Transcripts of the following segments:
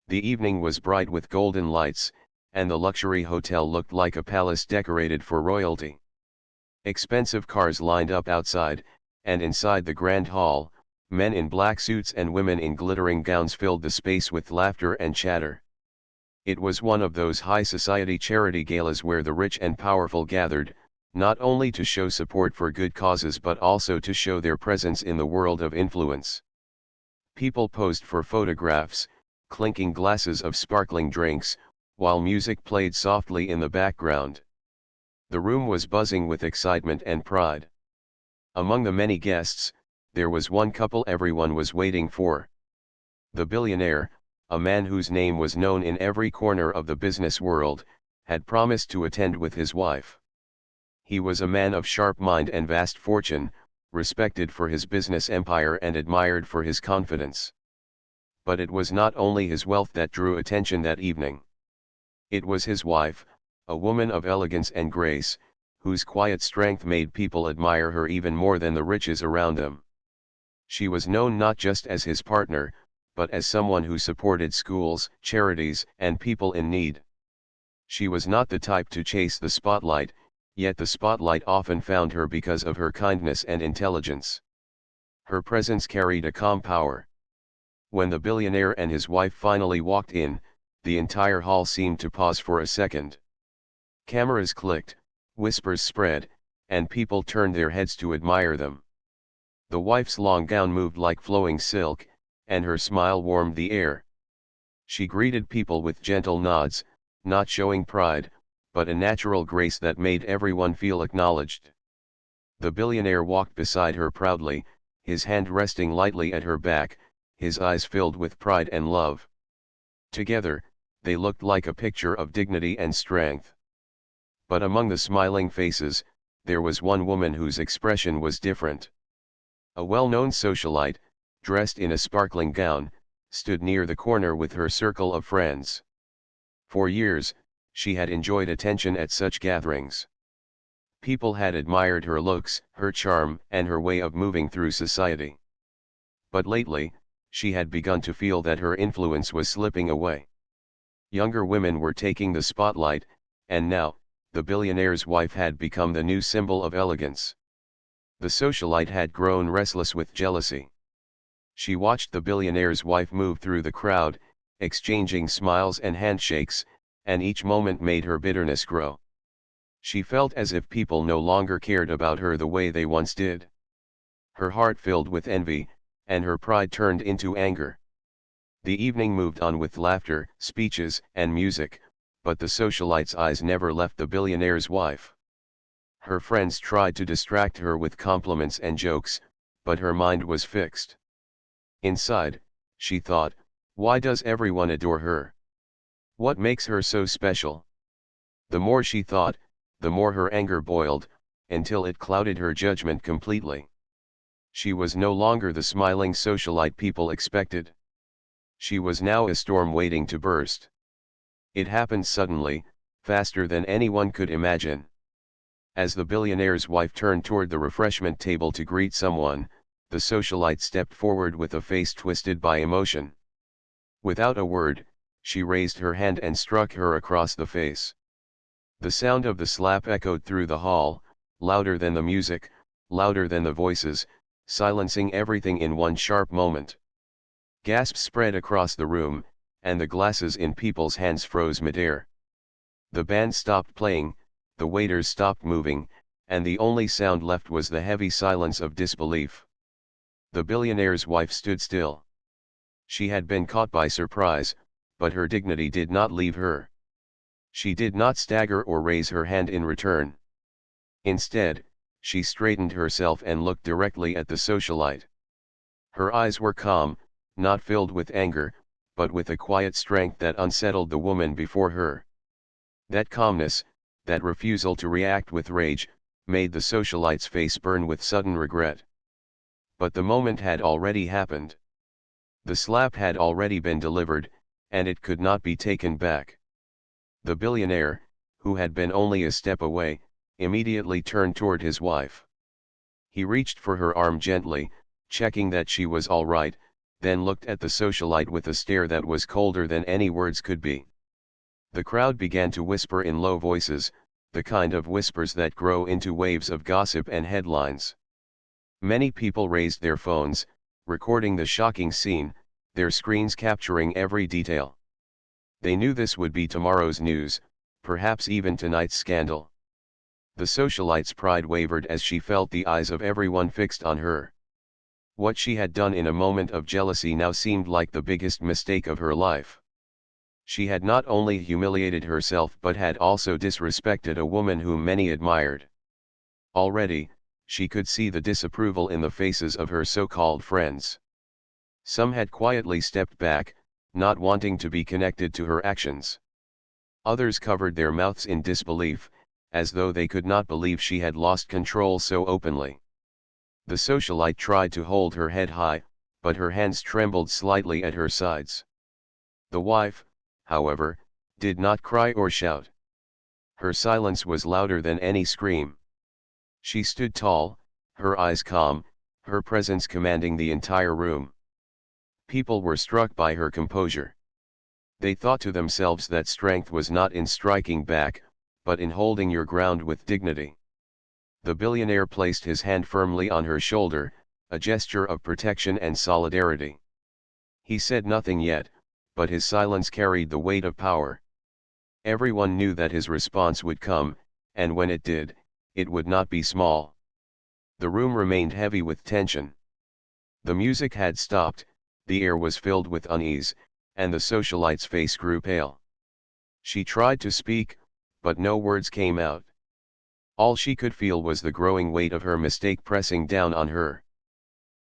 The evening was bright with golden lights, and the luxury hotel looked like a palace decorated for royalty. Expensive cars lined up outside, and inside the grand hall, men in black suits and women in glittering gowns filled the space with laughter and chatter. It was one of those high society charity galas where the rich and powerful gathered, not only to show support for good causes but also to show their presence in the world of influence. People posed for photographs, clinking glasses of sparkling drinks, while music played softly in the background. The room was buzzing with excitement and pride. Among the many guests, there was one couple everyone was waiting for. The billionaire, a man whose name was known in every corner of the business world, had promised to attend with his wife. He was a man of sharp mind and vast fortune, respected for his business empire and admired for his confidence. But it was not only his wealth that drew attention that evening. It was his wife, a woman of elegance and grace, whose quiet strength made people admire her even more than the riches around them. She was known not just as his partner, but as someone who supported schools, charities, and people in need. She was not the type to chase the spotlight, yet the spotlight often found her because of her kindness and intelligence. Her presence carried a calm power. When the billionaire and his wife finally walked in, the entire hall seemed to pause for a second. Cameras clicked, whispers spread, and people turned their heads to admire them. The wife's long gown moved like flowing silk, and her smile warmed the air. She greeted people with gentle nods, not showing pride, but a natural grace that made everyone feel acknowledged. The billionaire walked beside her proudly, his hand resting lightly at her back, his eyes filled with pride and love. Together, they looked like a picture of dignity and strength. But among the smiling faces, there was one woman whose expression was different. A well-known socialite, dressed in a sparkling gown, stood near the corner with her circle of friends. For years, she had enjoyed attention at such gatherings. People had admired her looks, her charm, and her way of moving through society. But lately, she had begun to feel that her influence was slipping away. Younger women were taking the spotlight, and now, the billionaire's wife had become the new symbol of elegance. The socialite had grown restless with jealousy. She watched the billionaire's wife move through the crowd, exchanging smiles and handshakes, and each moment made her bitterness grow. She felt as if people no longer cared about her the way they once did. Her heart filled with envy, and her pride turned into anger. The evening moved on with laughter, speeches, and music, but the socialite's eyes never left the billionaire's wife. Her friends tried to distract her with compliments and jokes, but her mind was fixed. Inside, she thought, why does everyone adore her? What makes her so special? The more she thought, the more her anger boiled, until it clouded her judgment completely. She was no longer the smiling socialite people expected. She was now a storm waiting to burst. It happened suddenly, faster than anyone could imagine. As the billionaire's wife turned toward the refreshment table to greet someone, the socialite stepped forward with a face twisted by emotion. Without a word, she raised her hand and struck her across the face. The sound of the slap echoed through the hall, louder than the music, louder than the voices, silencing everything in one sharp moment. Gasps spread across the room, and the glasses in people's hands froze midair. The band stopped playing, the waiters stopped moving, and the only sound left was the heavy silence of disbelief. The billionaire's wife stood still. She had been caught by surprise, but her dignity did not leave her. She did not stagger or raise her hand in return. Instead, she straightened herself and looked directly at the socialite. Her eyes were calm, not filled with anger, but with a quiet strength that unsettled the woman before her. That calmness, that refusal to react with rage, made the socialite's face burn with sudden regret. But the moment had already happened. The slap had already been delivered, and it could not be taken back. The billionaire, who had been only a step away, immediately turned toward his wife. He reached for her arm gently, checking that she was all right, then looked at the socialite with a stare that was colder than any words could be. The crowd began to whisper in low voices, the kind of whispers that grow into waves of gossip and headlines. Many people raised their phones, recording the shocking scene, their screens capturing every detail. They knew this would be tomorrow's news, perhaps even tonight's scandal. The socialite's pride wavered as she felt the eyes of everyone fixed on her. What she had done in a moment of jealousy now seemed like the biggest mistake of her life. She had not only humiliated herself but had also disrespected a woman whom many admired. Already, she could see the disapproval in the faces of her so-called friends. Some had quietly stepped back, not wanting to be connected to her actions. Others covered their mouths in disbelief, as though they could not believe she had lost control so openly. The socialite tried to hold her head high, but her hands trembled slightly at her sides. The wife, however, did not cry or shout. Her silence was louder than any scream. She stood tall, her eyes calm, her presence commanding the entire room. People were struck by her composure. They thought to themselves that strength was not in striking back, but in holding your ground with dignity. The billionaire placed his hand firmly on her shoulder, a gesture of protection and solidarity. He said nothing yet, but his silence carried the weight of power. Everyone knew that his response would come, and when it did, it would not be small. The room remained heavy with tension. The music had stopped, the air was filled with unease, and the socialite's face grew pale. She tried to speak, but no words came out. All she could feel was the growing weight of her mistake pressing down on her.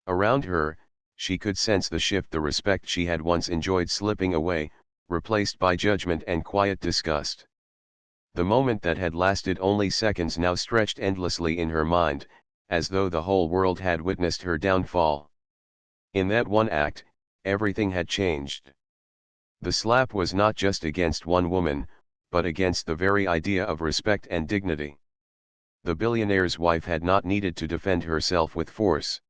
Around her, she could sense the shift, the respect she had once enjoyed slipping away, replaced by judgment and quiet disgust. The moment that had lasted only seconds now stretched endlessly in her mind, as though the whole world had witnessed her downfall. In that one act, everything had changed. The slap was not just against one woman, but against the very idea of respect and dignity. The billionaire's wife had not needed to defend herself with force.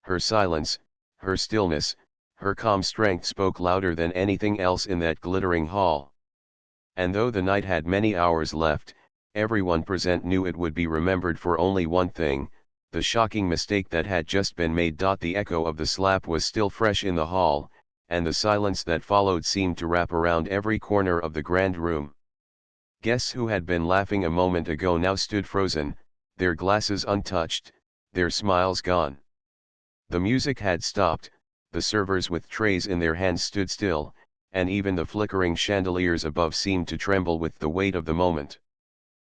Her silence, her stillness, her calm strength spoke louder than anything else in that glittering hall. And though the night had many hours left, everyone present knew it would be remembered for only one thing, the shocking mistake that had just been made. The echo of the slap was still fresh in the hall, and the silence that followed seemed to wrap around every corner of the grand room. Guests who had been laughing a moment ago now stood frozen, their glasses untouched, their smiles gone. The music had stopped, the servers with trays in their hands stood still, and even the flickering chandeliers above seemed to tremble with the weight of the moment.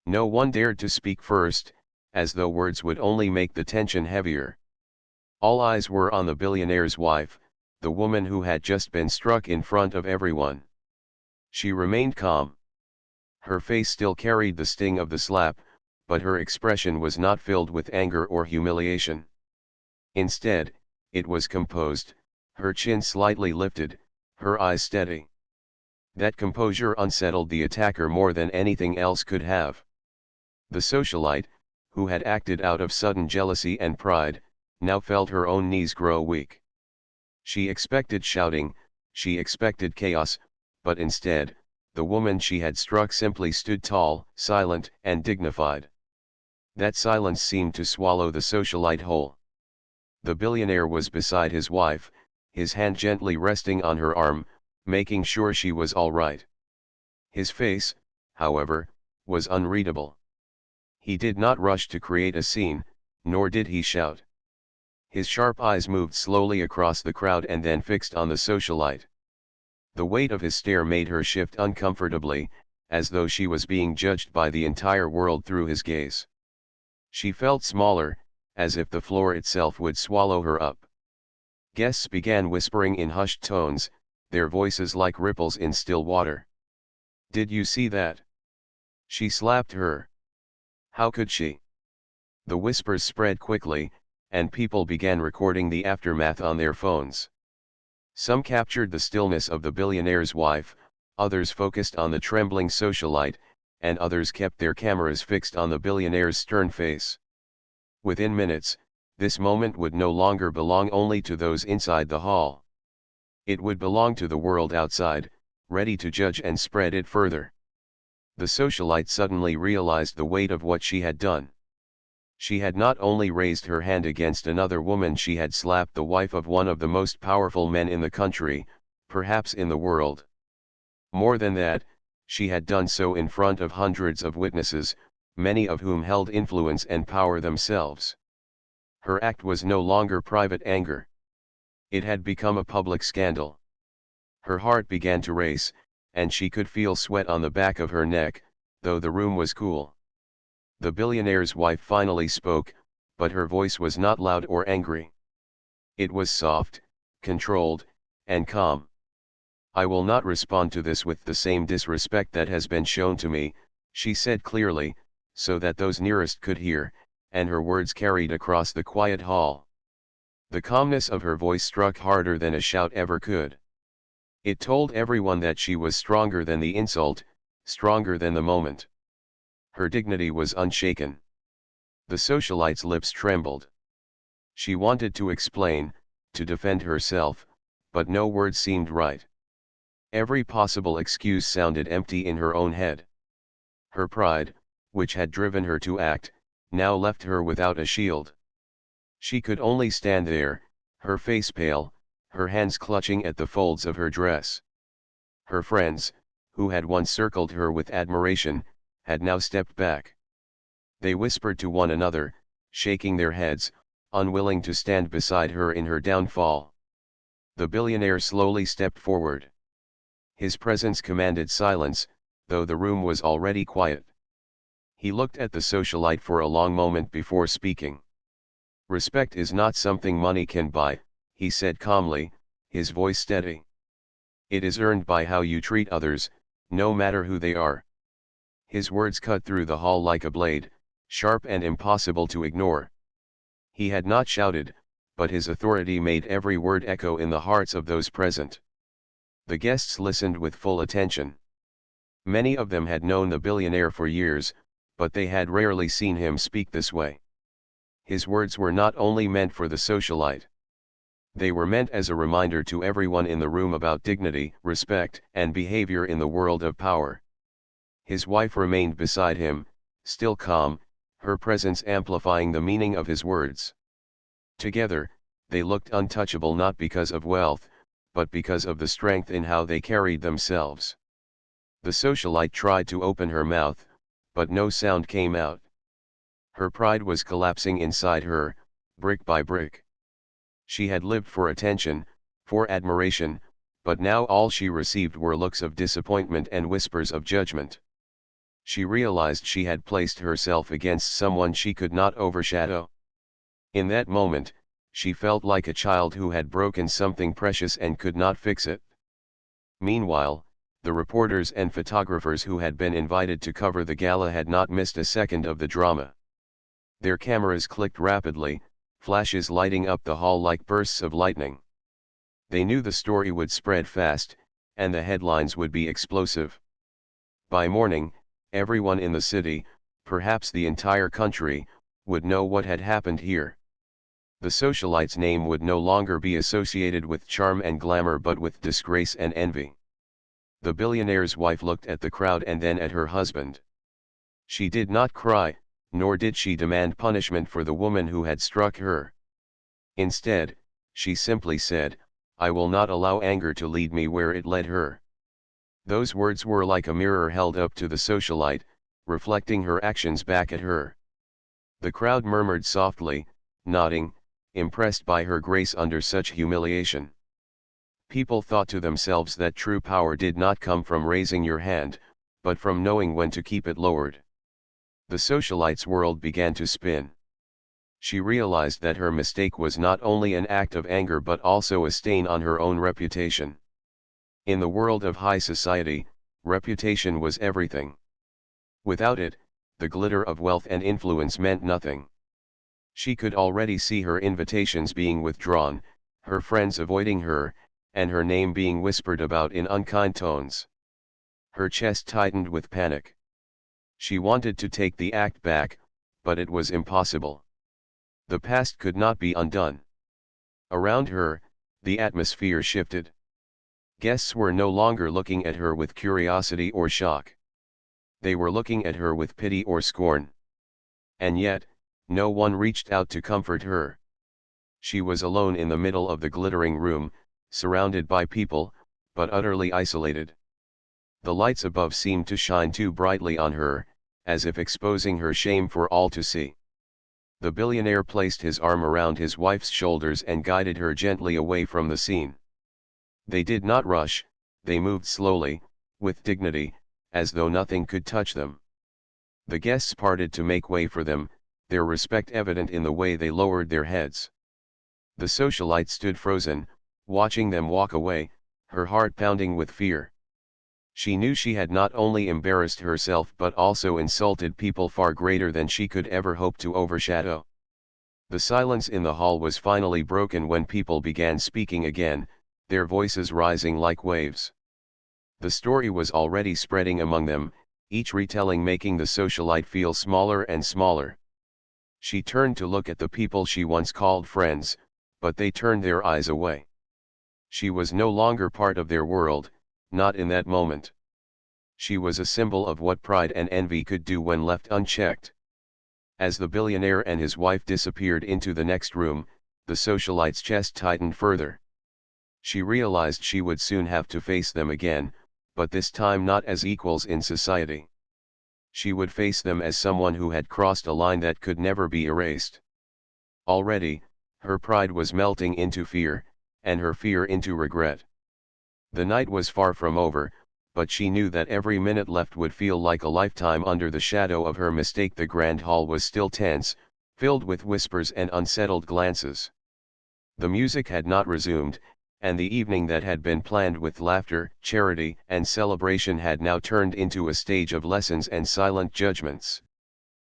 No one dared to speak first, as though words would only make the tension heavier. All eyes were on the billionaire's wife, the woman who had just been struck in front of everyone. She remained calm. Her face still carried the sting of the slap, but her expression was not filled with anger or humiliation. Instead, it was composed, her chin slightly lifted, her eyes steady. That composure unsettled the attacker more than anything else could have. The socialite, who had acted out of sudden jealousy and pride, now felt her own knees grow weak. She expected shouting, she expected chaos, but instead, the woman she had struck simply stood tall, silent, and dignified. That silence seemed to swallow the socialite whole. The billionaire was beside his wife, his hand gently resting on her arm, making sure she was all right. His face, however, was unreadable. He did not rush to create a scene, nor did he shout. His sharp eyes moved slowly across the crowd and then fixed on the socialite. The weight of his stare made her shift uncomfortably, as though she was being judged by the entire world through his gaze. She felt smaller, as if the floor itself would swallow her up. Guests began whispering in hushed tones, their voices like ripples in still water. "Did you see that? She slapped her. How could she?" The whispers spread quickly, and people began recording the aftermath on their phones. Some captured the stillness of the billionaire's wife, others focused on the trembling socialite, and others kept their cameras fixed on the billionaire's stern face. Within minutes, this moment would no longer belong only to those inside the hall. It would belong to the world outside, ready to judge and spread it further. The socialite suddenly realized the weight of what she had done. She had not only raised her hand against another woman, she had slapped the wife of one of the most powerful men in the country, perhaps in the world. More than that, she had done so in front of hundreds of witnesses, many of whom held influence and power themselves. Her act was no longer private anger. It had become a public scandal. Her heart began to race, and she could feel sweat on the back of her neck, though the room was cool. The billionaire's wife finally spoke, but her voice was not loud or angry. It was soft, controlled, and calm. "I will not respond to this with the same disrespect that has been shown to me," she said clearly, so that those nearest could hear, and her words carried across the quiet hall. The calmness of her voice struck harder than a shout ever could. It told everyone that she was stronger than the insult, stronger than the moment. Her dignity was unshaken. The socialite's lips trembled. She wanted to explain, to defend herself, but no word seemed right. Every possible excuse sounded empty in her own head. Her pride, which had driven her to act, now left her without a shield. She could only stand there, her face pale, her hands clutching at the folds of her dress. Her friends, who had once circled her with admiration, had now stepped back. They whispered to one another, shaking their heads, unwilling to stand beside her in her downfall. The billionaire slowly stepped forward. His presence commanded silence, though the room was already quiet. He looked at the socialite for a long moment before speaking. "Respect is not something money can buy," he said calmly, his voice steady. "It is earned by how you treat others, no matter who they are." His words cut through the hall like a blade, sharp and impossible to ignore. He had not shouted, but his authority made every word echo in the hearts of those present. The guests listened with full attention. Many of them had known the billionaire for years, but they had rarely seen him speak this way. His words were not only meant for the socialite. They were meant as a reminder to everyone in the room about dignity, respect, and behavior in the world of power. His wife remained beside him, still calm, her presence amplifying the meaning of his words. Together, they looked untouchable not because of wealth, but because of the strength in how they carried themselves. The socialite tried to open her mouth, but no sound came out. Her pride was collapsing inside her, brick by brick. She had lived for attention, for admiration, but now all she received were looks of disappointment and whispers of judgment. She realized she had placed herself against someone she could not overshadow. In that moment, she felt like a child who had broken something precious and could not fix it. Meanwhile, the reporters and photographers who had been invited to cover the gala had not missed a second of the drama. Their cameras clicked rapidly, flashes lighting up the hall like bursts of lightning. They knew the story would spread fast, and the headlines would be explosive. By morning, everyone in the city, perhaps the entire country, would know what had happened here. The socialite's name would no longer be associated with charm and glamour but with disgrace and envy. The billionaire's wife looked at the crowd and then at her husband. She did not cry, nor did she demand punishment for the woman who had struck her. Instead, she simply said, "I will not allow anger to lead me where it led her." Those words were like a mirror held up to the socialite, reflecting her actions back at her. The crowd murmured softly, nodding, impressed by her grace under such humiliation. People thought to themselves that true power did not come from raising your hand, but from knowing when to keep it lowered. The socialite's world began to spin. She realized that her mistake was not only an act of anger but also a stain on her own reputation. In the world of high society, reputation was everything. Without it, the glitter of wealth and influence meant nothing. She could already see her invitations being withdrawn, her friends avoiding her, and her name being whispered about in unkind tones. Her chest tightened with panic. She wanted to take the act back, but it was impossible. The past could not be undone. Around her, the atmosphere shifted. Guests were no longer looking at her with curiosity or shock. They were looking at her with pity or scorn. And yet, no one reached out to comfort her. She was alone in the middle of the glittering room, surrounded by people, but utterly isolated. The lights above seemed to shine too brightly on her, as if exposing her shame for all to see. The billionaire placed his arm around his wife's shoulders and guided her gently away from the scene. They did not rush, they moved slowly, with dignity, as though nothing could touch them. The guests parted to make way for them, their respect evident in the way they lowered their heads. The socialite stood frozen, watching them walk away, her heart pounding with fear. She knew she had not only embarrassed herself but also insulted people far greater than she could ever hope to overshadow. The silence in the hall was finally broken when people began speaking again, their voices rising like waves. The story was already spreading among them, each retelling making the socialite feel smaller and smaller. She turned to look at the people she once called friends, but they turned their eyes away. She was no longer part of their world, not in that moment. She was a symbol of what pride and envy could do when left unchecked. As the billionaire and his wife disappeared into the next room, the socialite's chest tightened further. She realized she would soon have to face them again, but this time not as equals in society. She would face them as someone who had crossed a line that could never be erased. Already, her pride was melting into fear, and her fear into regret. The night was far from over, but she knew that every minute left would feel like a lifetime under the shadow of her mistake. The grand hall was still tense, filled with whispers and unsettled glances. The music had not resumed, and the evening that had been planned with laughter, charity, and celebration had now turned into a stage of lessons and silent judgments.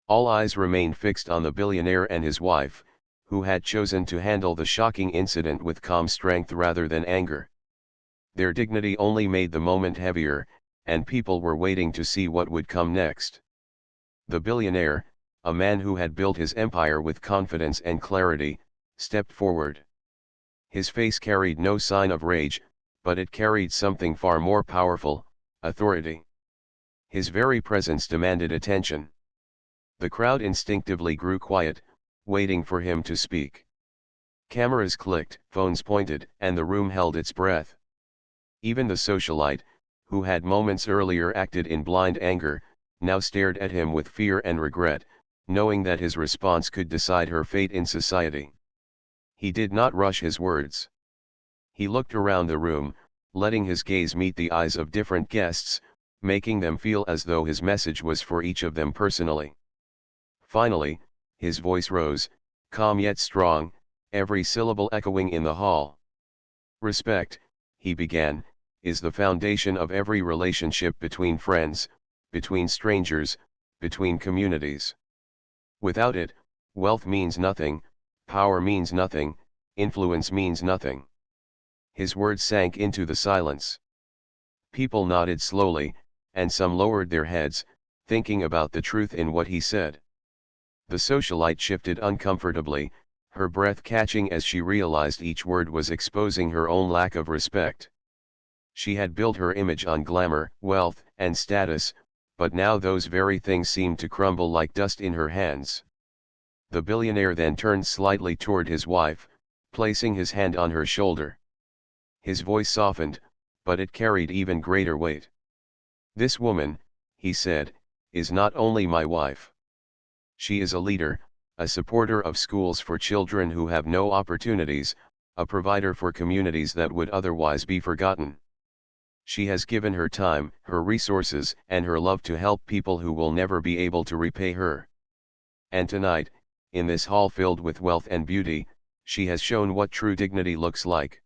All eyes remained fixed on the billionaire and his wife, who had chosen to handle the shocking incident with calm strength rather than anger. Their dignity only made the moment heavier, and people were waiting to see what would come next. The billionaire, a man who had built his empire with confidence and clarity, stepped forward. His face carried no sign of rage, but it carried something far more powerful, authority. His very presence demanded attention. The crowd instinctively grew quiet, waiting for him to speak. Cameras clicked, phones pointed, and the room held its breath. Even the socialite, who had moments earlier acted in blind anger, now stared at him with fear and regret, knowing that his response could decide her fate in society. He did not rush his words. He looked around the room, letting his gaze meet the eyes of different guests, making them feel as though his message was for each of them personally. Finally, his voice rose, calm yet strong, every syllable echoing in the hall. "Respect," he began, "is the foundation of every relationship between friends, between strangers, between communities. Without it, wealth means nothing, power means nothing, influence means nothing." His words sank into the silence. People nodded slowly, and some lowered their heads, thinking about the truth in what he said. The socialite shifted uncomfortably, her breath catching as she realized each word was exposing her own lack of respect. She had built her image on glamour, wealth, and status, but now those very things seemed to crumble like dust in her hands. The billionaire then turned slightly toward his wife, placing his hand on her shoulder. His voice softened, but it carried even greater weight. "This woman," he said, "is not only my wife. She is a leader, a supporter of schools for children who have no opportunities, a provider for communities that would otherwise be forgotten. She has given her time, her resources, and her love to help people who will never be able to repay her. And tonight, in this hall filled with wealth and beauty, she has shown what true dignity looks like.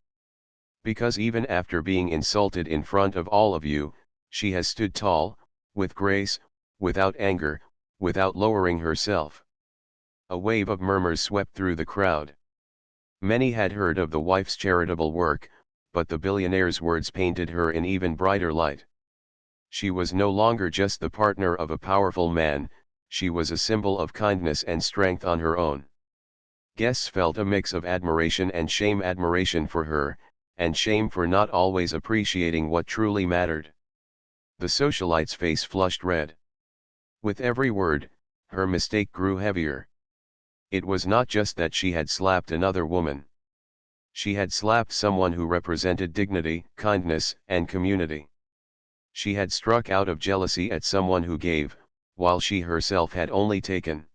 Because even after being insulted in front of all of you, she has stood tall, with grace, without anger, without lowering herself." A wave of murmurs swept through the crowd. Many had heard of the wife's charitable work, but the billionaire's words painted her in even brighter light. She was no longer just the partner of a powerful man, she was a symbol of kindness and strength on her own. Guests felt a mix of admiration and shame. Admiration for her, and shame for not always appreciating what truly mattered. The socialite's face flushed red. With every word, her mistake grew heavier. It was not just that she had slapped another woman. She had slapped someone who represented dignity, kindness, and community. She had struck out of jealousy at someone who gave, while she herself had only taken.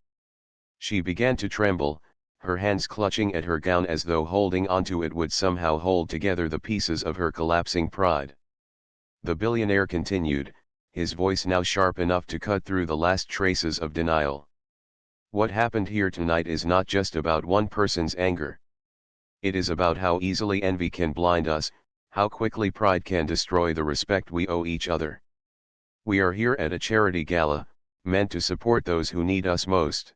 She began to tremble, her hands clutching at her gown as though holding onto it would somehow hold together the pieces of her collapsing pride. The billionaire continued, his voice now sharp enough to cut through the last traces of denial. What happened here tonight is not just about one person's anger. It is about how easily envy can blind us, how quickly pride can destroy the respect we owe each other. We are here at a charity gala, meant to support those who need us most.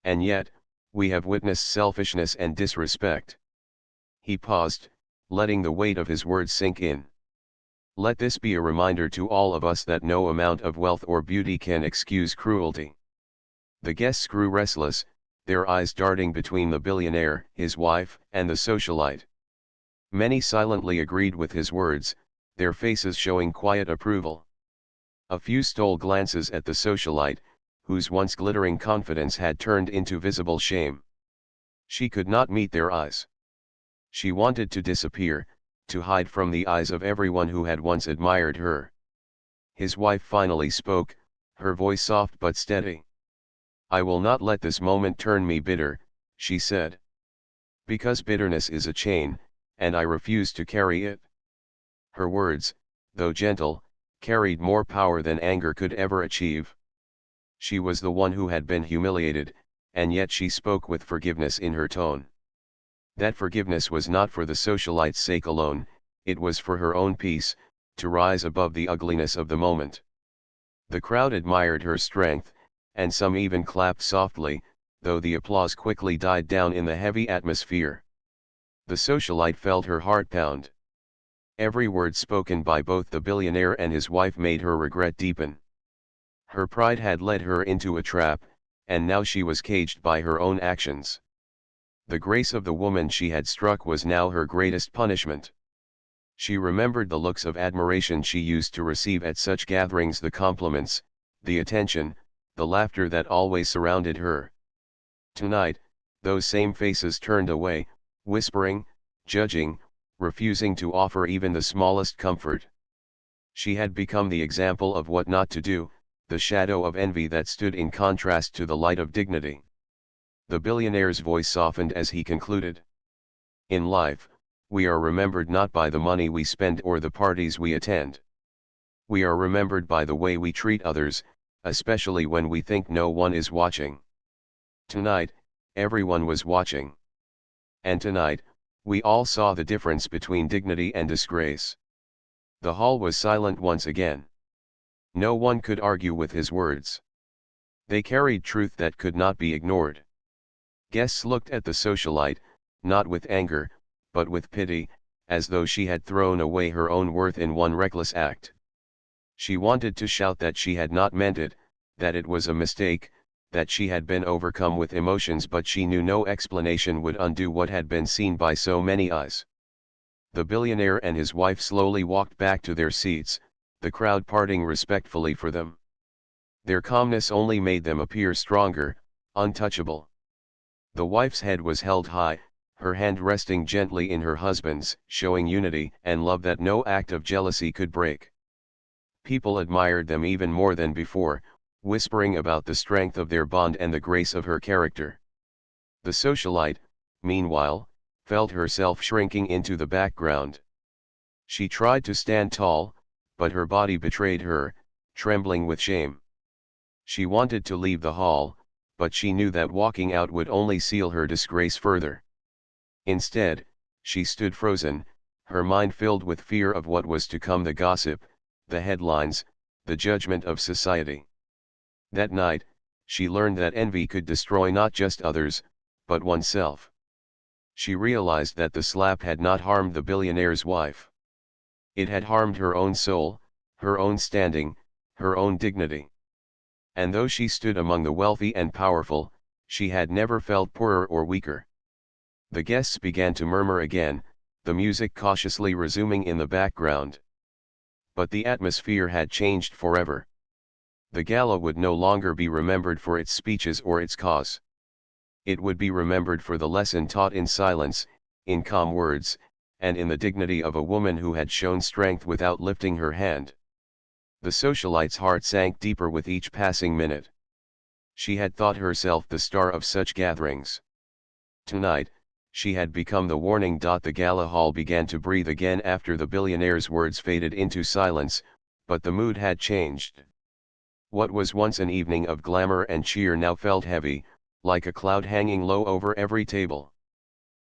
And yet, we have witnessed selfishness and disrespect. He paused, letting the weight of his words sink in. Let this be a reminder to all of us that no amount of wealth or beauty can excuse cruelty. The guests grew restless, their eyes darting between the billionaire, his wife, and the socialite. Many silently agreed with his words, their faces showing quiet approval. A few stole glances at the socialite, whose once glittering confidence had turned into visible shame. She could not meet their eyes. She wanted to disappear, to hide from the eyes of everyone who had once admired her. His wife finally spoke, her voice soft but steady. "I will not let this moment turn me bitter," she said. "Because bitterness is a chain, and I refuse to carry it." Her words, though gentle, carried more power than anger could ever achieve. She was the one who had been humiliated, and yet she spoke with forgiveness in her tone. That forgiveness was not for the socialite's sake alone, it was for her own peace, to rise above the ugliness of the moment. The crowd admired her strength, and some even clapped softly, though the applause quickly died down in the heavy atmosphere. The socialite felt her heart pound. Every word spoken by both the billionaire and his wife made her regret deepen. Her pride had led her into a trap, and now she was caged by her own actions. The grace of the woman she had struck was now her greatest punishment. She remembered the looks of admiration she used to receive at such gatherings, the compliments, the attention, the laughter that always surrounded her. Tonight, those same faces turned away, whispering, judging, refusing to offer even the smallest comfort. She had become the example of what not to do, the shadow of envy that stood in contrast to the light of dignity. The billionaire's voice softened as he concluded. In life, we are remembered not by the money we spend or the parties we attend. We are remembered by the way we treat others, especially when we think no one is watching. Tonight, everyone was watching. And tonight, we all saw the difference between dignity and disgrace. The hall was silent once again. No one could argue with his words. They carried truth that could not be ignored. Guests looked at the socialite, not with anger, but with pity, as though she had thrown away her own worth in one reckless act. She wanted to shout that she had not meant it, that it was a mistake, that she had been overcome with emotions, but she knew no explanation would undo what had been seen by so many eyes. The billionaire and his wife slowly walked back to their seats, the crowd parting respectfully for them. Their calmness only made them appear stronger, untouchable. The wife's head was held high, her hand resting gently in her husband's, showing unity and love that no act of jealousy could break. People admired them even more than before, whispering about the strength of their bond and the grace of her character. The socialite, meanwhile, felt herself shrinking into the background. She tried to stand tall, but her body betrayed her, trembling with shame. She wanted to leave the hall, but she knew that walking out would only seal her disgrace further. Instead, she stood frozen, her mind filled with fear of what was to come, the gossip, the headlines, the judgment of society. That night, she learned that envy could destroy not just others, but oneself. She realized that the slap had not harmed the billionaire's wife. It had harmed her own soul, her own standing, her own dignity. And though she stood among the wealthy and powerful, she had never felt poorer or weaker. The guests began to murmur again, the music cautiously resuming in the background. But the atmosphere had changed forever. The gala would no longer be remembered for its speeches or its cause. It would be remembered for the lesson taught in silence, in calm words, and in the dignity of a woman who had shown strength without lifting her hand. The socialite's heart sank deeper with each passing minute. She had thought herself the star of such gatherings. Tonight, she had become the warning. The gala hall began to breathe again after the billionaire's words faded into silence, but the mood had changed. What was once an evening of glamour and cheer now felt heavy, like a cloud hanging low over every table.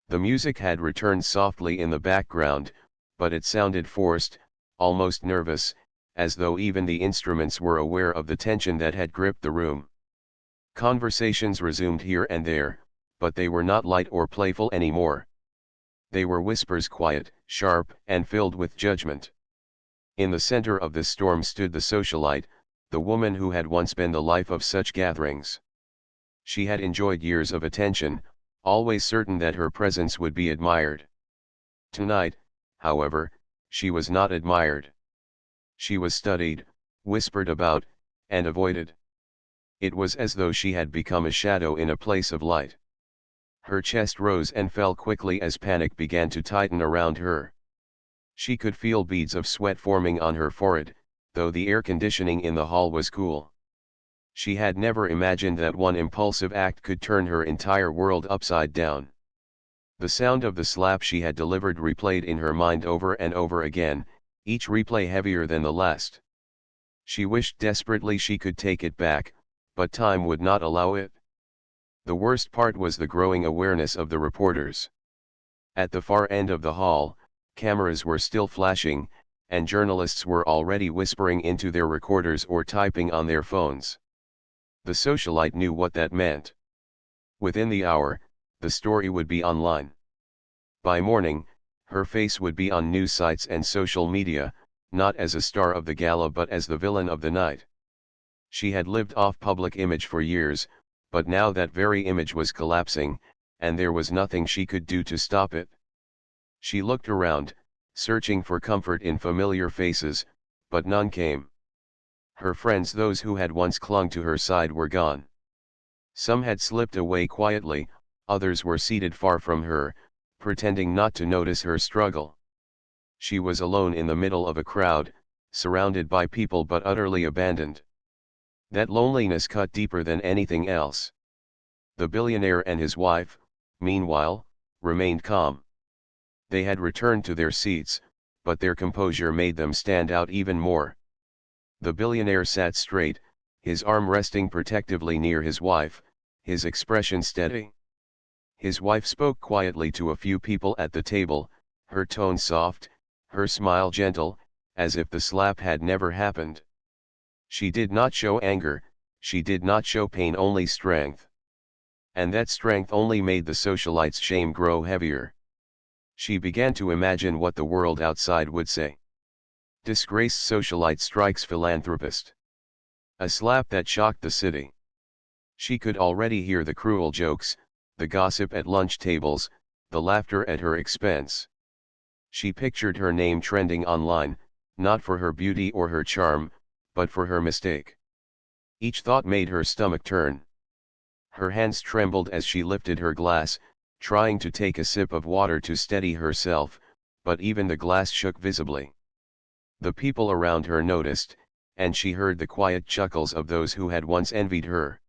The music had returned softly in the background, but it sounded forced, almost nervous, as though even the instruments were aware of the tension that had gripped the room. Conversations resumed here and there, but they were not light or playful anymore. They were whispers, quiet, sharp, and filled with judgment. In the center of the storm stood the socialite, the woman who had once been the life of such gatherings. She had enjoyed years of attention, always certain that her presence would be admired. Tonight, however, she was not admired. She was studied, whispered about, and avoided. It was as though she had become a shadow in a place of light. Her chest rose and fell quickly as panic began to tighten around her. She could feel beads of sweat forming on her forehead, though the air conditioning in the hall was cool. She had never imagined that one impulsive act could turn her entire world upside down. The sound of the slap she had delivered replayed in her mind over and over again, each replay heavier than the last. She wished desperately she could take it back, but time would not allow it. The worst part was the growing awareness of the reporters. At the far end of the hall, cameras were still flashing, and journalists were already whispering into their recorders or typing on their phones. The socialite knew what that meant. Within the hour, the story would be online. By morning, her face would be on news sites and social media, not as a star of the gala but as the villain of the night. She had lived off public image for years, but now that very image was collapsing, and there was nothing she could do to stop it. She looked around, searching for comfort in familiar faces, but none came. Her friends, those who had once clung to her side, were gone. Some had slipped away quietly, others were seated far from her, pretending not to notice her struggle. She was alone in the middle of a crowd, surrounded by people but utterly abandoned. That loneliness cut deeper than anything else. The billionaire and his wife, meanwhile, remained calm. They had returned to their seats, but their composure made them stand out even more. The billionaire sat straight, his arm resting protectively near his wife, his expression steady. His wife spoke quietly to a few people at the table, her tone soft, her smile gentle, as if the slap had never happened. She did not show anger, she did not show pain, only strength. And that strength only made the socialite's shame grow heavier. She began to imagine what the world outside would say. Disgraced socialite strikes philanthropist. A slap that shocked the city. She could already hear the cruel jokes, the gossip at lunch tables, the laughter at her expense. She pictured her name trending online, not for her beauty or her charm, but for her mistake. Each thought made her stomach turn. Her hands trembled as she lifted her glass, trying to take a sip of water to steady herself, but even the glass shook visibly. The people around her noticed, and she heard the quiet chuckles of those who had once envied her.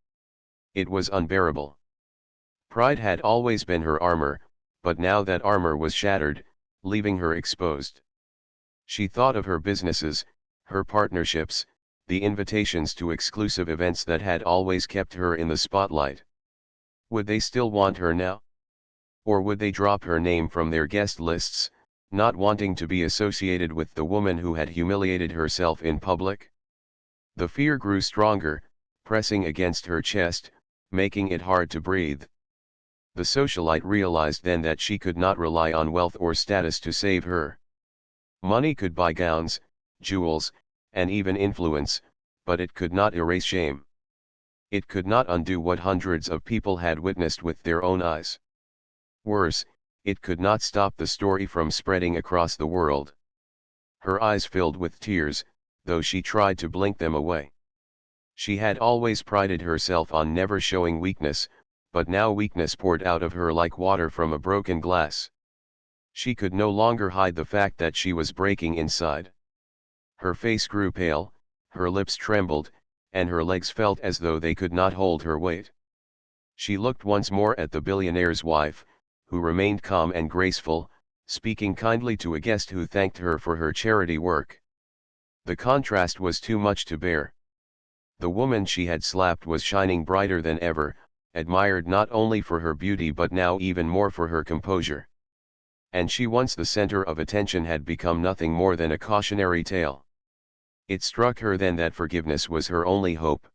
It was unbearable. Pride had always been her armor, but now that armor was shattered, leaving her exposed. She thought of her businesses, her partnerships, the invitations to exclusive events that had always kept her in the spotlight. Would they still want her now? Or would they drop her name from their guest lists, not wanting to be associated with the woman who had humiliated herself in public? The fear grew stronger, pressing against her chest, making it hard to breathe. The socialite realized then that she could not rely on wealth or status to save her. Money could buy gowns, jewels, and even influence, but it could not erase shame. It could not undo what hundreds of people had witnessed with their own eyes. Worse, it could not stop the story from spreading across the world. Her eyes filled with tears, though she tried to blink them away. She had always prided herself on never showing weakness, but now weakness poured out of her like water from a broken glass. She could no longer hide the fact that she was breaking inside. Her face grew pale, her lips trembled, and her legs felt as though they could not hold her weight. She looked once more at the billionaire's wife, who remained calm and graceful, speaking kindly to a guest who thanked her for her charity work. The contrast was too much to bear. The woman she had slapped was shining brighter than ever, admired not only for her beauty but now even more for her composure. And she, once the center of attention, had become nothing more than a cautionary tale. It struck her then that forgiveness was her only hope.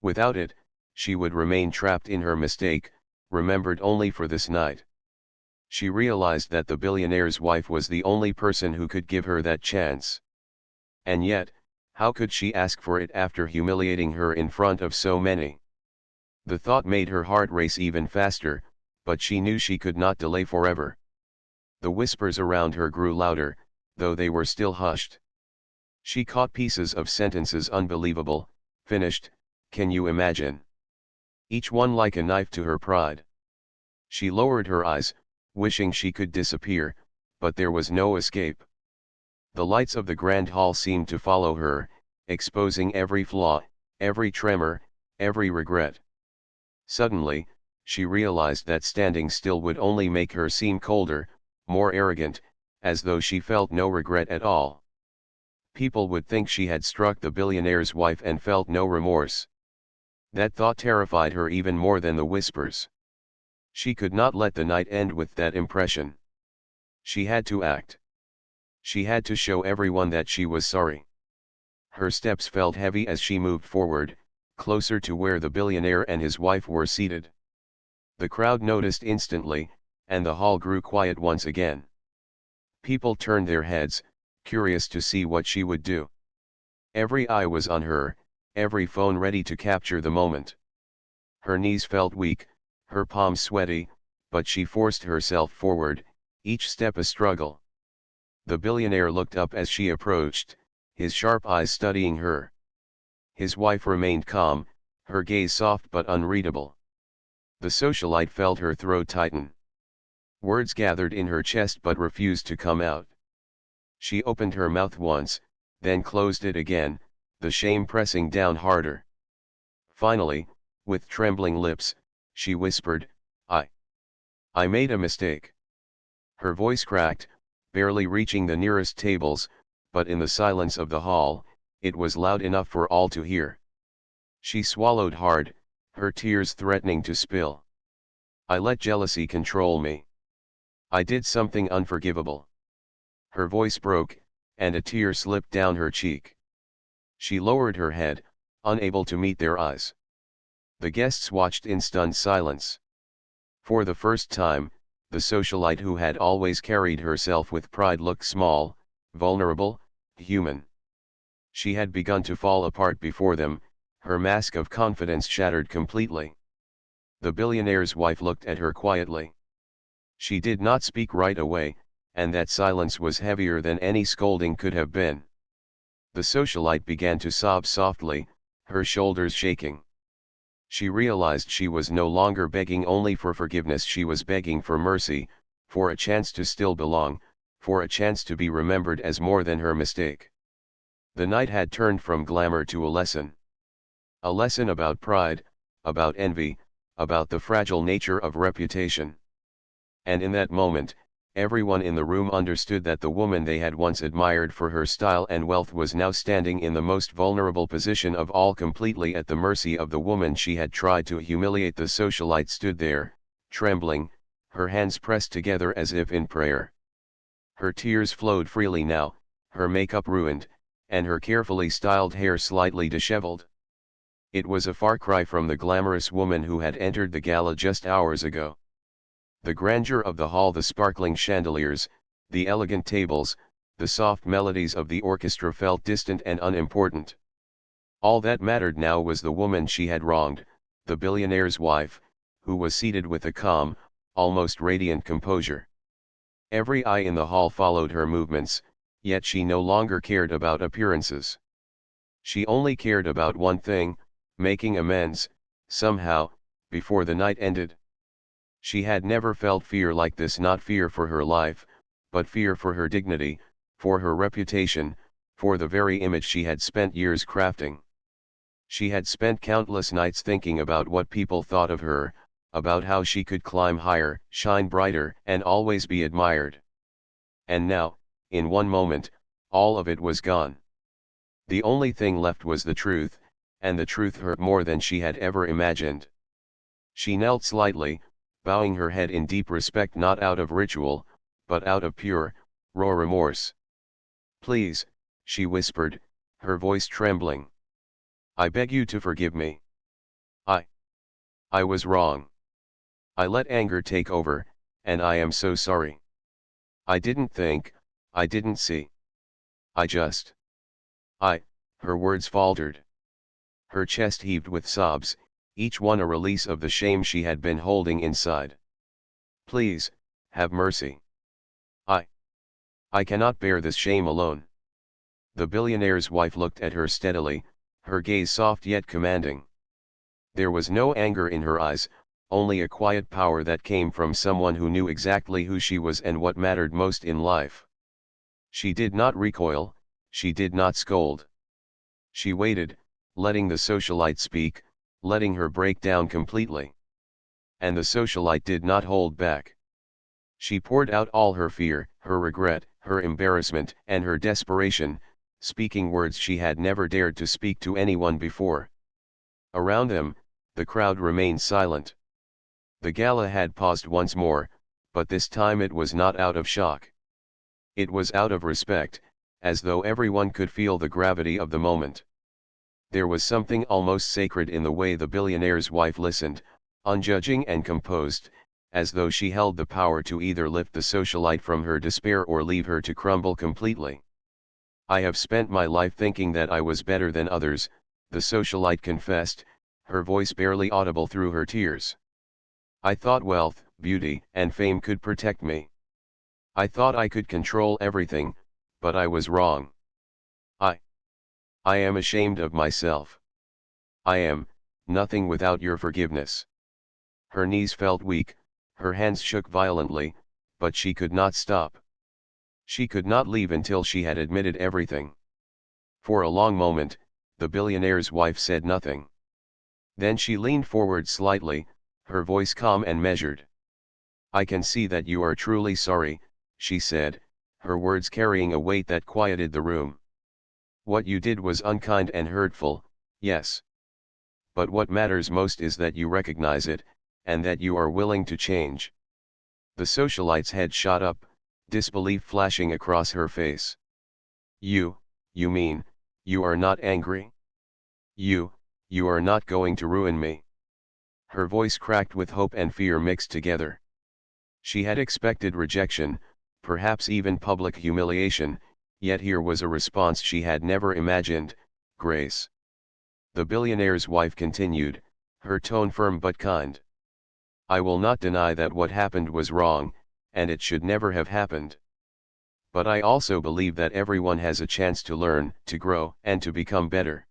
Without it, she would remain trapped in her mistake, remembered only for this night. She realized that the billionaire's wife was the only person who could give her that chance. And yet, how could she ask for it after humiliating her in front of so many? The thought made her heart race even faster, but she knew she could not delay forever. The whispers around her grew louder, though they were still hushed. She caught pieces of sentences: unbelievable, finished, can you imagine? Each one like a knife to her pride. She lowered her eyes, wishing she could disappear, but there was no escape. The lights of the grand hall seemed to follow her, exposing every flaw, every tremor, every regret. Suddenly, she realized that standing still would only make her seem colder, more arrogant, as though she felt no regret at all. People would think she had struck the billionaire's wife and felt no remorse. That thought terrified her even more than the whispers. She could not let the night end with that impression. She had to act. She had to show everyone that she was sorry. Her steps felt heavy as she moved forward, closer to where the billionaire and his wife were seated. The crowd noticed instantly, and the hall grew quiet once again. People turned their heads, curious to see what she would do. Every eye was on her, every phone ready to capture the moment. Her knees felt weak, her palms sweaty, but she forced herself forward, each step a struggle. The billionaire looked up as she approached, his sharp eyes studying her. His wife remained calm, her gaze soft but unreadable. The socialite felt her throat tighten. Words gathered in her chest but refused to come out. She opened her mouth once, then closed it again, the shame pressing down harder. Finally, with trembling lips, she whispered, I made a mistake. Her voice cracked, barely reaching the nearest tables, but in the silence of the hall, it was loud enough for all to hear. She swallowed hard, her tears threatening to spill. I let jealousy control me. I did something unforgivable. Her voice broke, and a tear slipped down her cheek. She lowered her head, unable to meet their eyes. The guests watched in stunned silence. For the first time, the socialite who had always carried herself with pride looked small, vulnerable, human. She had begun to fall apart before them, her mask of confidence shattered completely. The billionaire's wife looked at her quietly. She did not speak right away, and that silence was heavier than any scolding could have been. The socialite began to sob softly, her shoulders shaking. She realized she was no longer begging only for forgiveness, she was begging for mercy, for a chance to still belong, for a chance to be remembered as more than her mistake. The night had turned from glamour to a lesson. A lesson about pride, about envy, about the fragile nature of reputation. And in that moment, everyone in the room understood that the woman they had once admired for her style and wealth was now standing in the most vulnerable position of all, completely at the mercy of the woman she had tried to humiliate. The socialite stood there, trembling, her hands pressed together as if in prayer. Her tears flowed freely now, her makeup ruined, and her carefully styled hair slightly disheveled. It was a far cry from the glamorous woman who had entered the gala just hours ago. The grandeur of the hall, the sparkling chandeliers, the elegant tables, the soft melodies of the orchestra felt distant and unimportant. All that mattered now was the woman she had wronged, the billionaire's wife, who was seated with a calm, almost radiant composure. Every eye in the hall followed her movements, yet she no longer cared about appearances. She only cared about one thing, making amends, somehow, before the night ended. She had never felt fear like this, not fear for her life, but fear for her dignity, for her reputation, for the very image she had spent years crafting. She had spent countless nights thinking about what people thought of her, about how she could climb higher, shine brighter, and always be admired. And now, in one moment, all of it was gone. The only thing left was the truth, and the truth hurt more than she had ever imagined. She knelt slightly, bowing her head in deep respect, not out of ritual, but out of pure, raw remorse. "Please," she whispered, her voice trembling. "I beg you to forgive me. I I was wrong. I let anger take over, and I am so sorry. I didn't think, I didn't see. I just. Her words faltered. Her chest heaved with sobs, each one a release of the shame she had been holding inside. "Please, have mercy. I I cannot bear this shame alone." The billionaire's wife looked at her steadily, her gaze soft yet commanding. There was no anger in her eyes, only a quiet power that came from someone who knew exactly who she was and what mattered most in life. She did not recoil, she did not scold. She waited, letting the socialite speak, letting her break down completely. And the socialite did not hold back. She poured out all her fear, her regret, her embarrassment, and her desperation, speaking words she had never dared to speak to anyone before. Around them, the crowd remained silent. The gala had paused once more, but this time it was not out of shock. It was out of respect, as though everyone could feel the gravity of the moment. There was something almost sacred in the way the billionaire's wife listened, unjudging and composed, as though she held the power to either lift the socialite from her despair or leave her to crumble completely. "I have spent my life thinking that I was better than others," the socialite confessed, her voice barely audible through her tears. "I thought wealth, beauty, and fame could protect me. I thought I could control everything, but I was wrong. I I am ashamed of myself. I am nothing without your forgiveness." Her knees felt weak, her hands shook violently, but she could not stop. She could not leave until she had admitted everything. For a long moment, the billionaire's wife said nothing. Then she leaned forward slightly, her voice calm and measured. "I can see that you are truly sorry," she said, her words carrying a weight that quieted the room. "What you did was unkind and hurtful, yes. But what matters most is that you recognize it, and that you are willing to change." The socialite's head shot up, disbelief flashing across her face. You mean, you are not angry? You are not going to ruin me?" Her voice cracked with hope and fear mixed together. She had expected rejection, perhaps even public humiliation, yet here was a response she had never imagined: grace. The billionaire's wife continued, her tone firm but kind. "I will not deny that what happened was wrong, and it should never have happened. But I also believe that everyone has a chance to learn, to grow, and to become better.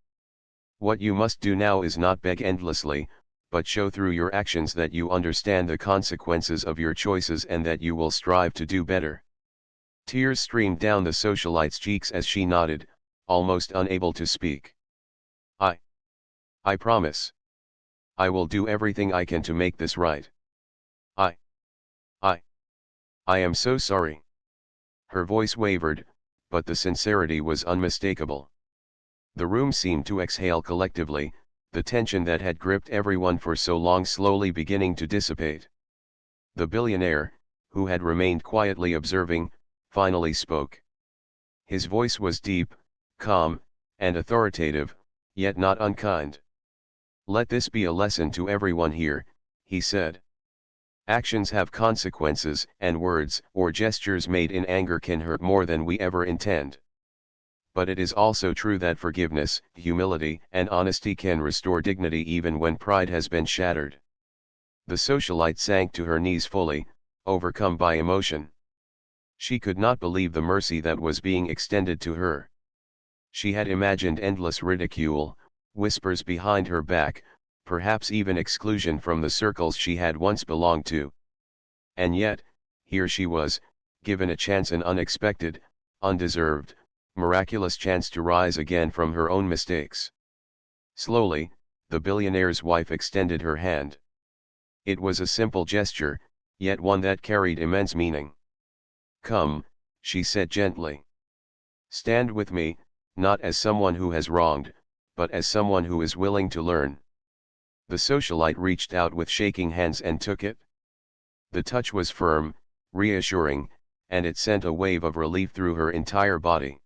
What you must do now is not beg endlessly, but show through your actions that you understand the consequences of your choices and that you will strive to do better." Tears streamed down the socialite's cheeks as she nodded, almost unable to speak. I I promise. I will do everything I can to make this right. I I I am so sorry." Her voice wavered, but the sincerity was unmistakable. The room seemed to exhale collectively, the tension that had gripped everyone for so long slowly beginning to dissipate. The billionaire, who had remained quietly observing, finally spoke. His voice was deep, calm, and authoritative, yet not unkind. "Let this be a lesson to everyone here," he said. "Actions have consequences, and words or gestures made in anger can hurt more than we ever intend. But it is also true that forgiveness, humility, and honesty can restore dignity even when pride has been shattered. The socialite sank to her knees fully, overcome by emotion. She could not believe the mercy that was being extended to her. She had imagined endless ridicule, whispers behind her back, perhaps even exclusion from the circles she had once belonged to. And yet, here she was, given a chance, an unexpected, undeserved, miraculous chance to rise again from her own mistakes. Slowly, the billionaire's wife extended her hand. It was a simple gesture, yet one that carried immense meaning. "Come," she said gently. "Stand with me, not as someone who has wronged, but as someone who is willing to learn." The socialite reached out with shaking hands and took it. The touch was firm, reassuring, and it sent a wave of relief through her entire body.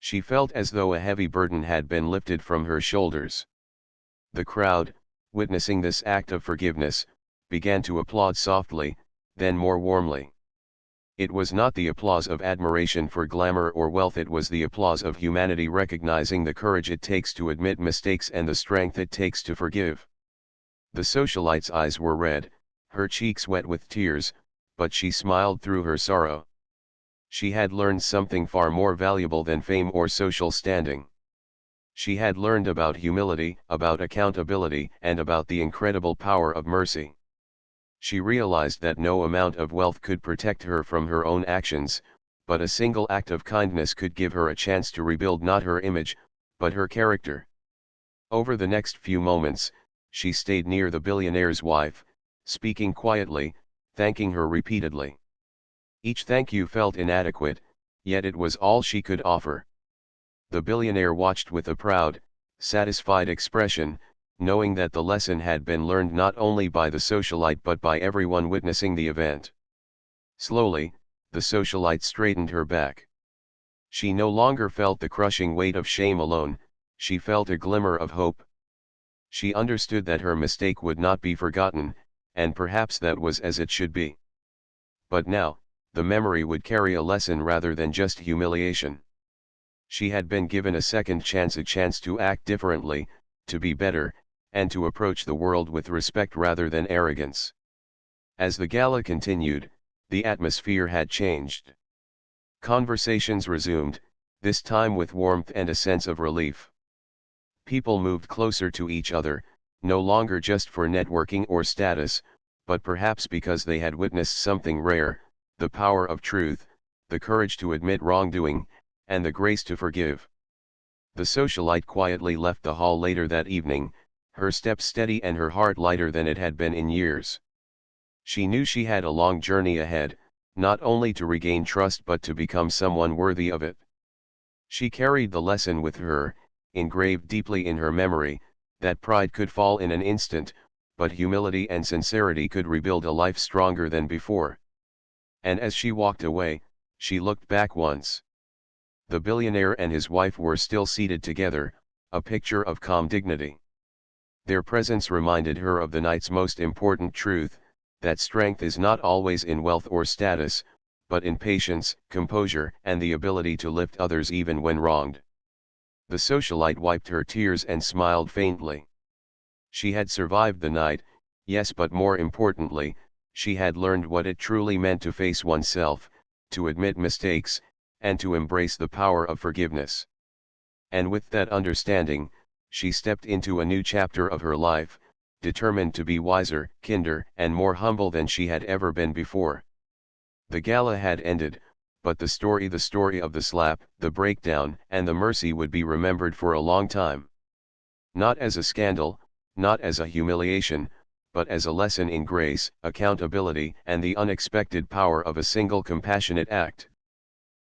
She felt as though a heavy burden had been lifted from her shoulders. The crowd, witnessing this act of forgiveness, began to applaud softly, then more warmly. It was not the applause of admiration for glamour or wealth, it was the applause of humanity recognizing the courage it takes to admit mistakes and the strength it takes to forgive. The socialite's eyes were red, her cheeks wet with tears, but she smiled through her sorrow. She had learned something far more valuable than fame or social standing. She had learned about humility, about accountability, and about the incredible power of mercy. She realized that no amount of wealth could protect her from her own actions, but a single act of kindness could give her a chance to rebuild not her image, but her character. Over the next few moments, she stayed near the billionaire's wife, speaking quietly, thanking her repeatedly. Each thank you felt inadequate, yet it was all she could offer. The billionaire watched with a proud, satisfied expression, knowing that the lesson had been learned not only by the socialite but by everyone witnessing the event. Slowly, the socialite straightened her back. She no longer felt the crushing weight of shame alone, she felt a glimmer of hope. She understood that her mistake would not be forgotten, and perhaps that was as it should be. But now, the memory would carry a lesson rather than just humiliation. She had been given a second chance, a chance to act differently, to be better, and to approach the world with respect rather than arrogance. As the gala continued, the atmosphere had changed. Conversations resumed, this time with warmth and a sense of relief. People moved closer to each other, no longer just for networking or status, but perhaps because they had witnessed something rare, the power of truth, the courage to admit wrongdoing, and the grace to forgive. The socialite quietly left the hall later that evening, her step steady and her heart lighter than it had been in years. She knew she had a long journey ahead, not only to regain trust but to become someone worthy of it. She carried the lesson with her, engraved deeply in her memory, that pride could fall in an instant, but humility and sincerity could rebuild a life stronger than before. And as she walked away, she looked back once. The billionaire and his wife were still seated together, a picture of calm dignity. Their presence reminded her of the night's most important truth, that strength is not always in wealth or status, but in patience, composure, and the ability to lift others even when wronged. The socialite wiped her tears and smiled faintly. She had survived the night, yes, but more importantly, she had learned what it truly meant to face oneself, to admit mistakes, and to embrace the power of forgiveness. And with that understanding, she stepped into a new chapter of her life, determined to be wiser, kinder, and more humble than she had ever been before. The gala had ended, but the story of the slap, the breakdown, and the mercy would be remembered for a long time. Not as a scandal, not as a humiliation, but as a lesson in grace, accountability, and the unexpected power of a single compassionate act.